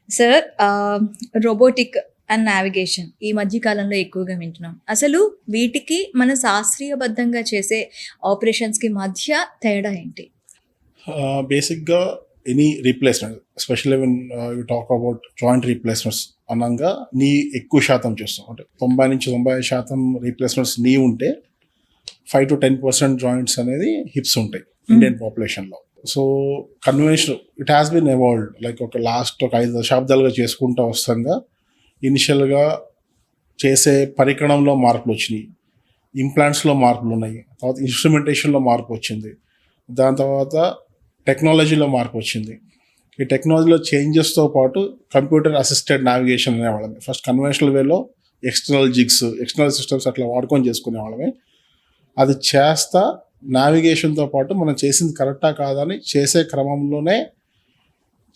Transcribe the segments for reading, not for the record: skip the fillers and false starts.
Sir robotic and navigation ఈ మధ్య కాలంలో ఎక్కువగా వింటున్నాం. అసలు వీటికి మన శాస్త్రీయబద్ధంగా చేసే ఆపరేషన్స్‌కి మధ్య తేడా ఏంటి? బేసిక్‌గా any replacement especially when you talk about joint replacements అనంగా నీ ఎక్కువ శాతం చేస్తాం. అంటే 90-95% రీప్లేస్‌మెంట్స్ నీ ఉంటే 5-10% జాయింట్స్ అనేది హిప్స్ ఉంటాయి ఇండియన్ పాపులేషన్‌లో. So convention it has been evolved like ఒక 5 దశాబ్దాలుగా చేసుకుంటూ వస్తుండగా ఇనిషియల్గా చేసే పరికరంలో మార్పులు వచ్చినాయి, ఇంప్లాంట్స్లో మార్పులు ఉన్నాయి, తర్వాత ఇన్స్ట్రుమెంటేషన్లో మార్పు వచ్చింది, దాని తర్వాత టెక్నాలజీలో మార్పు వచ్చింది. ఈ టెక్నాలజీలో చేంజెస్తో పాటు కంప్యూటర్ అసిస్టెడ్ నావిగేషన్ అనేవాళ్ళమే. ఫస్ట్ కన్వెన్షనల్ వేలో ఎక్స్టర్నల్ జిగ్స్, ఎక్స్టర్నల్ సిస్టమ్స్ అట్లా వాడుకొని చేసుకునేవాళ్ళమే. అది చేస్తా నావిగేషన్తో పాటు మనం చేసింది కరెక్టా కాదా అని చేసే క్రమంలోనే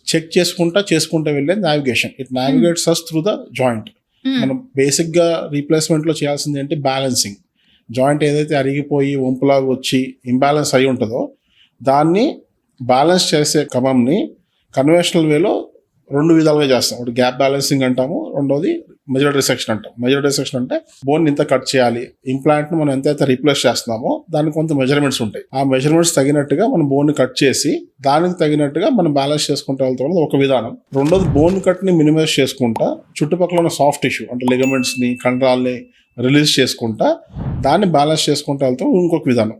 చెక్ చేసుకుంటా వెళ్ళే navigation. It navigates us through the joint. మనం బేసిక్గా రీప్లేస్మెంట్లో చేయాల్సింది ఏంటి, బ్యాలెన్సింగ్. జాయింట్ ఏదైతే అరిగిపోయి వంపులాగా వచ్చి ఇంబ్యాలెన్స్ అయి ఉంటుందో దాన్ని బ్యాలెన్స్ చేసే క్రమంని కన్వెన్షనల్ వేలో 2 విధాలుగా చేస్తాం. ఒకటి గ్యాప్ బ్యాలెన్సింగ్ అంటాము, రెండోది మెజర్డ్ రిసెక్షన్ అంటాం. మెజర్డ్ రిసెక్షన్ అంటే బోన్ ఇంత కట్ చేయాలి, ఇంప్లాంట్ను మనం ఎంతైతే రీప్లేస్ చేస్తున్నామో దానికి కొంత మెజర్మెంట్స్ ఉంటాయి. ఆ మెజర్మెంట్స్ తగినట్టుగా మనం బోన్ కట్ చేసి దానికి తగినట్టుగా మనం బ్యాలెన్స్ చేసుకుంటూ వెళ్తాం, ఒక విధానం. రెండోది బోన్ కట్ని మినిమైజ్ చేసుకుంటా చుట్టుపక్కల ఉన్న సాఫ్ట్ టిష్యూ అంటే లిగమెంట్స్ని, కండరాల్ని రిలీజ్ చేసుకుంటా దాన్ని బ్యాలెన్స్ చేసుకుంటూ వెళ్తాం, ఇంకొక విధానం.